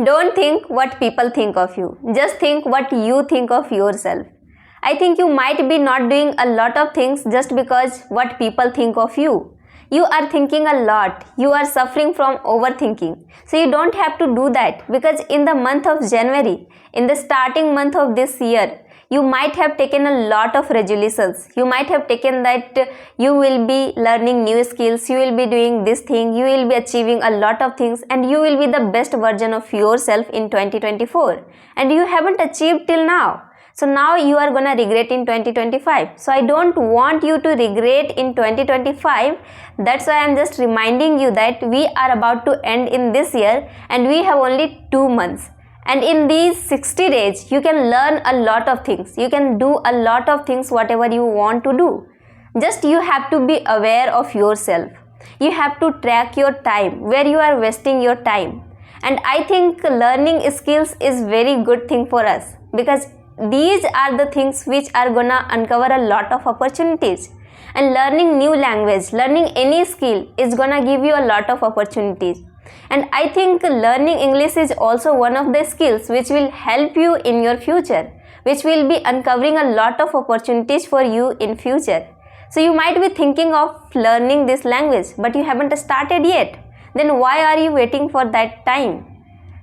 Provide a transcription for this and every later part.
Don't think what people think of you. Just think what you think of yourself. I think you might be not doing a lot of things just because what people think of you. You are thinking a lot. You are suffering from overthinking. So you don't have to do that, because in the month of January, in the starting month of this year, you might have taken a lot of resolutions. You might have taken that you will be learning new skills, you will be doing this thing, you will be achieving a lot of things, and you will be the best version of yourself in 2024. And you haven't achieved till now. So now you are gonna regret in 2025. So I don't want you to regret in 2025. That's why I'm just reminding you that we are about to end in this year and we have only 2 months. And in these 60 days, you can learn a lot of things. You can do a lot of things, whatever you want to do. Just you have to be aware of yourself. You have to track your time, where you are wasting your time. And I think learning skills is very good thing for us, because these are the things which are gonna uncover a lot of opportunities. And learning new language, learning any skill is gonna give you a lot of opportunities. And I think learning English is also one of the skills which will help you in your future, which will be uncovering a lot of opportunities for you in future. So you might be thinking of learning this language, but you haven't started yet. Then why are you waiting for that time?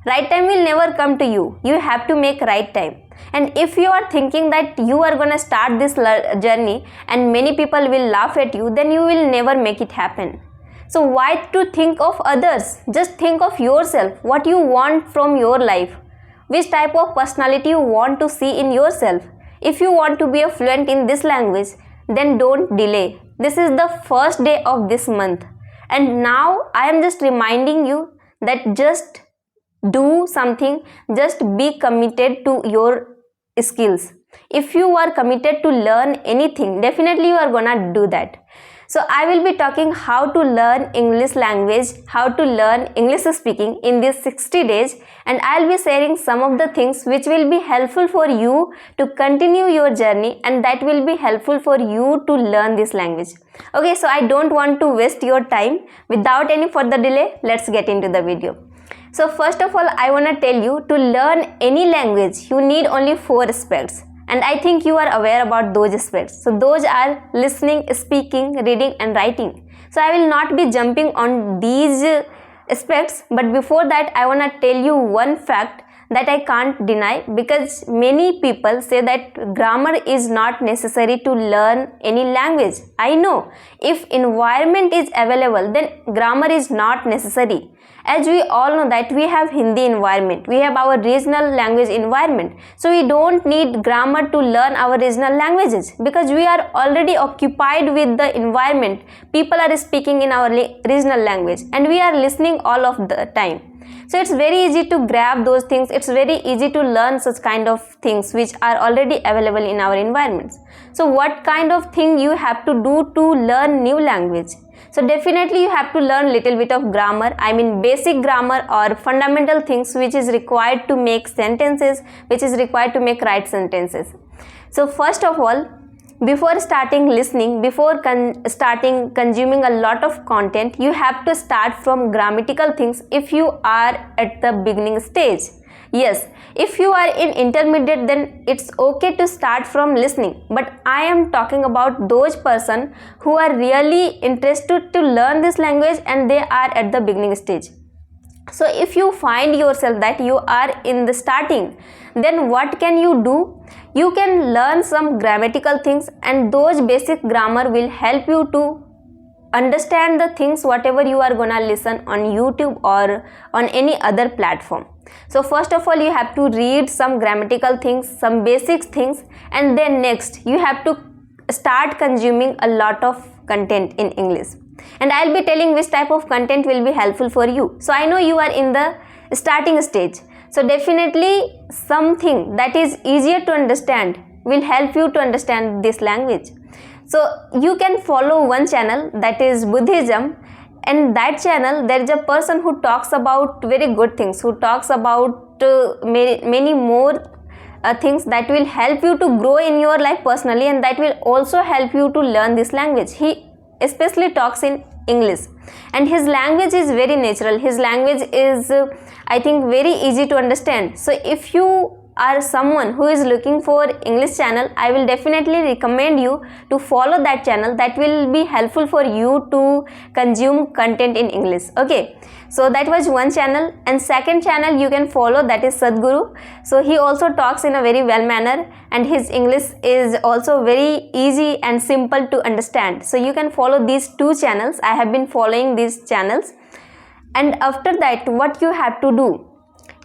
Right time will never come to you. You have to make right time. And if you are thinking that you are gonna start this journey and many people will laugh at you, then you will never make it happen. So why to think of others? Just think of yourself, what you want from your life, which type of personality you want to see in yourself. If you want to be a fluent in this language, then don't delay. This is the first day of this month. And now I am just reminding you that just do something, just be committed to your skills. If you are committed to learn anything, definitely you are gonna do that. So I will be talking how to learn English language, how to learn English speaking in these 60 days, and I'll be sharing some of the things which will be helpful for you to continue your journey, and that will be helpful for you to learn this language. Okay, so I don't want to waste your time. Without any further delay, let's get into the video. So first of all, I want to tell you, to learn any language, you need only 4 aspects. And I think you are aware about those aspects. So those are listening, speaking, reading and writing. So I will not be jumping on these aspects, but before that I want to tell you one fact that I can't deny, because many people say that grammar is not necessary to learn any language. I know, if environment is available, then grammar is not necessary. As we all know that we have Hindi environment, we have our regional language environment. So we don't need grammar to learn our regional languages, because we are already occupied with the environment. People are speaking in our regional language and we are listening all of the time. So it's very easy to grab those things. It's very easy to learn such kind of things which are already available in our environments. So what kind of thing you have to do to learn new language? So definitely you have to learn little bit of grammar. I mean basic grammar or fundamental things which is required to make sentences, which is required to make right sentences. So first of all, before starting listening, before starting consuming a lot of content, you have to start from grammatical things if you are at the beginning stage. Yes, if you are in intermediate, then it's okay to start from listening. But I am talking about those person who are really interested to learn this language and they are at the beginning stage. So if you find yourself that you are in the starting, then what can you do? You can learn some grammatical things, and those basic grammar will help you to understand the things whatever you are gonna listen on YouTube or on any other platform. So first of all, you have to read some grammatical things, some basic things, and then next you have to start consuming a lot of content in English. And I'll be telling which type of content will be helpful for you. So I know you are in the starting stage. So definitely something that is easier to understand will help you to understand this language. So you can follow one channel, that is Buddhism. And that channel, there is a person who talks about very good things, who talks about many more things that will help you to grow in your life personally, and that will also help you to learn this language. He especially talks in English, and his language is very natural. His language is I think very easy to understand. So if you are someone who is looking for English channel, I will definitely recommend you to follow that channel. That will be helpful for you to consume content in English. Okay, so that was one channel. And second channel you can follow, that is Sadhguru. So he also talks in a very well manner, and his English is also very easy and simple to understand. So you can follow these two channels. I have been following these channels. And after that, what you have to do,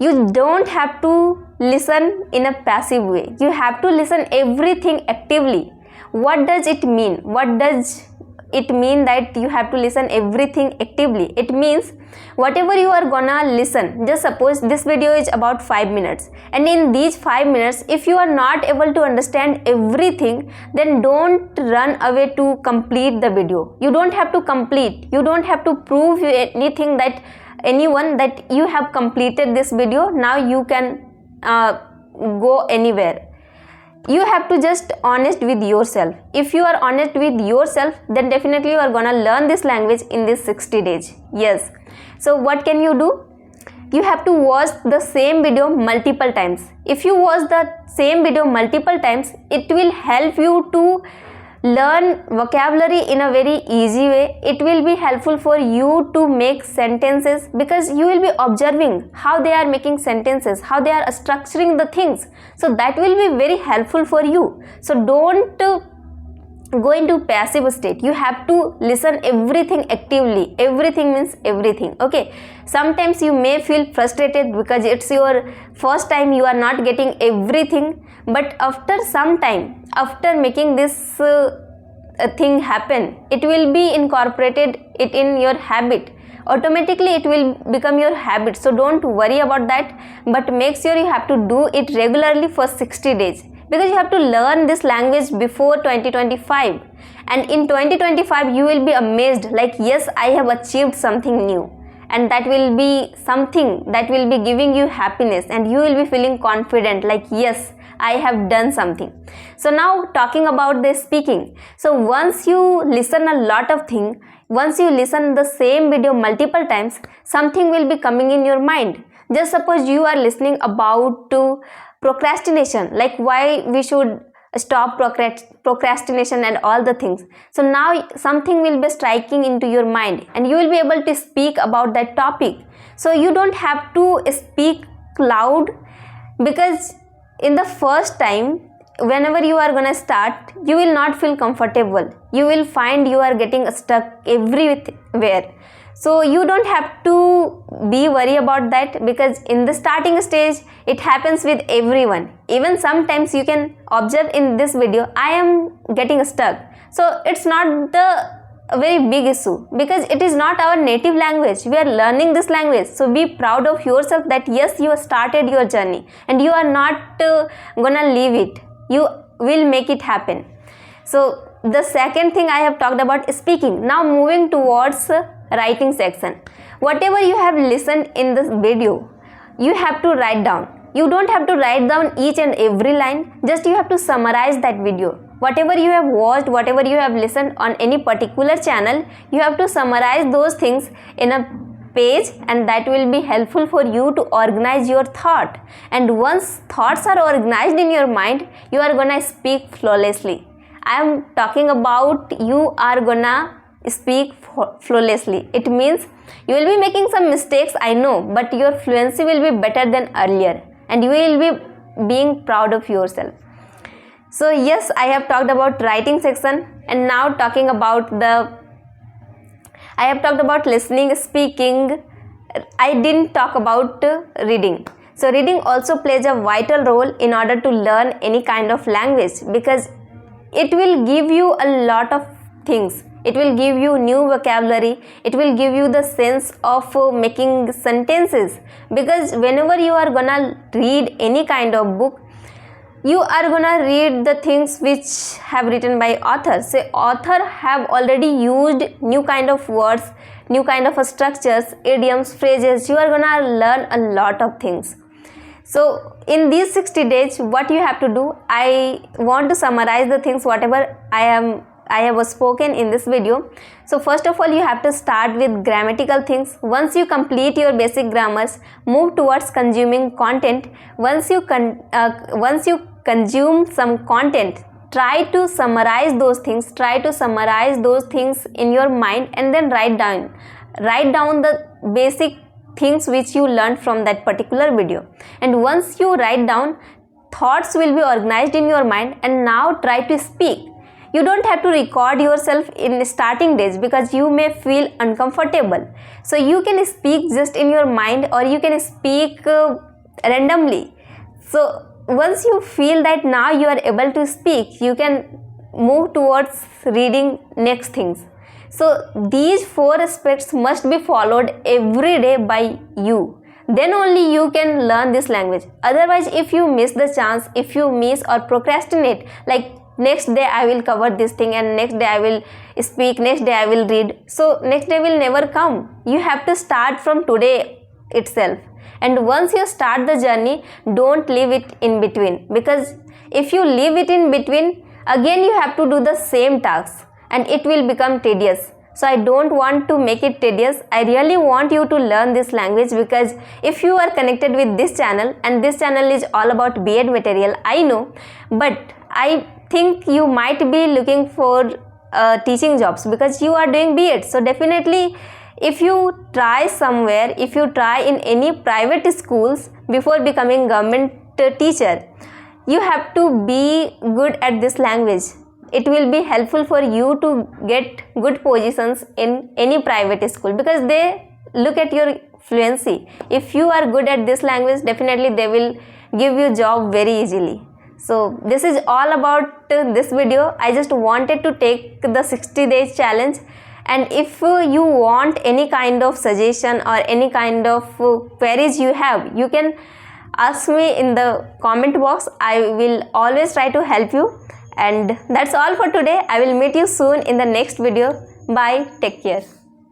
you don't have to listen in a passive way. You have to listen everything actively. What does it mean? What does it mean that you have to listen everything actively? It means whatever you are gonna listen, just suppose this video is about 5 minutes, and in these 5 minutes if you are not able to understand everything, then don't run away to complete the video. You don't have to complete. You don't have to prove anything that anyone that you have completed this video. Now you can go anywhere. You have to just honest with yourself. If you are honest with yourself, then definitely you are gonna learn this language in this 60 days. Yes. So what can you do? You have to watch the same video multiple times. If you watch the same video multiple times, it will help you to learn vocabulary in a very easy way. It will be helpful for you to make sentences, because you will be observing how they are making sentences, how they are structuring the things. So that will be very helpful for you. So don't go into passive state. You have to listen everything actively. Everything means everything. Okay, sometimes you may feel frustrated because it's your first time, you are not getting everything, but after some time, after making this thing happen, it will be incorporated it in your habit. Automatically it will become your habit. So don't worry about that, but make sure you have to do it regularly for 60 days, because you have to learn this language before 2025. And in 2025 you will be amazed, like, yes, I have achieved something new, and that will be something that will be giving you happiness, and you will be feeling confident, like, yes, I have done something. So now talking about the speaking. So once you listen a lot of things, once you listen the same video multiple times, something will be coming in your mind. Just suppose you are listening about procrastination, like why we should stop procrastination and all the things. So now something will be striking into your mind, and you will be able to speak about that topic. So you don't have to speak loud, because in the first time, whenever you are gonna start, you will not feel comfortable. You will find you are getting stuck everywhere. So you don't have to be worried about that, because in the starting stage it happens with everyone. Even sometimes you can observe in this video, I am getting stuck. So it's not the very big issue, because it is not our native language. We are learning this language. So be proud of yourself that yes, you have started your journey, and you are not gonna leave it. You will make it happen. So the second thing I have talked about is speaking. Now moving towards writing section. Whatever you have listened in this video, you have to write down. You don't have to write down each and every line, just you have to summarize that video. Whatever you have watched, whatever you have listened on any particular channel, you have to summarize those things in a page, and that will be helpful for you to organize your thought. And once thoughts are organized in your mind, you are gonna speak flawlessly. I am talking about you are gonna speak flawlessly. It means you will be making some mistakes, I know, but your fluency will be better than earlier, and you will be being proud of yourself. So yes, I have talked about writing section, and now talking about I have talked about listening, speaking. I didn't talk about reading. So reading also plays a vital role in order to learn any kind of language, because it will give you a lot of things. It will give you new vocabulary. It will give you the sense of making sentences, because whenever you are gonna read any kind of book, you are gonna read the things which have written by authors. Say author have already used new kind of words, new kind of structures, idioms, phrases. You are gonna learn a lot of things. So in these 60 days, what you have to do, I want to summarize the things whatever I am I have spoken in this video. So first of all, you have to start with grammatical things. Once you complete your basic grammars, move towards consuming content. Once you consume some content, try to summarize those things. Try to summarize those things in your mind and then write down the basic things which you learned from that particular video. And once you write down, thoughts will be organized in your mind, and now try to speak. You don't have to record yourself in starting days because you may feel uncomfortable. So you can speak just in your mind, or you can speak randomly. So once you feel that now you are able to speak, you can move towards reading next things. So these 4 aspects must be followed every day by you. Then only you can learn this language. Otherwise, if you miss the chance, if you miss or procrastinate, like next day I will cover this thing, and next day I will speak, next day I will read, so next day will never come. You have to start from today itself. And once you start the journey, don't leave it in between, because if you leave it in between, again you have to do the same tasks and it will become tedious. So I don't want to make it tedious. I really want you to learn this language, because if you are connected with this channel, and this channel is all about B.Ed material, I know, but I think you might be looking for teaching jobs because you are doing B.Ed. So definitely, if you try somewhere, if you try in any private schools before becoming government teacher, you have to be good at this language. It will be helpful for you to get good positions in any private school, because they look at your fluency. If you are good at this language, definitely they will give you job very easily. So this is all about this video. I just wanted to take the 60 days challenge. And if you want any kind of suggestion or any kind of queries you have, you can ask me in the comment box. I will always try to help you. And that's all for today. I will meet you soon in the next video. Bye. Take care.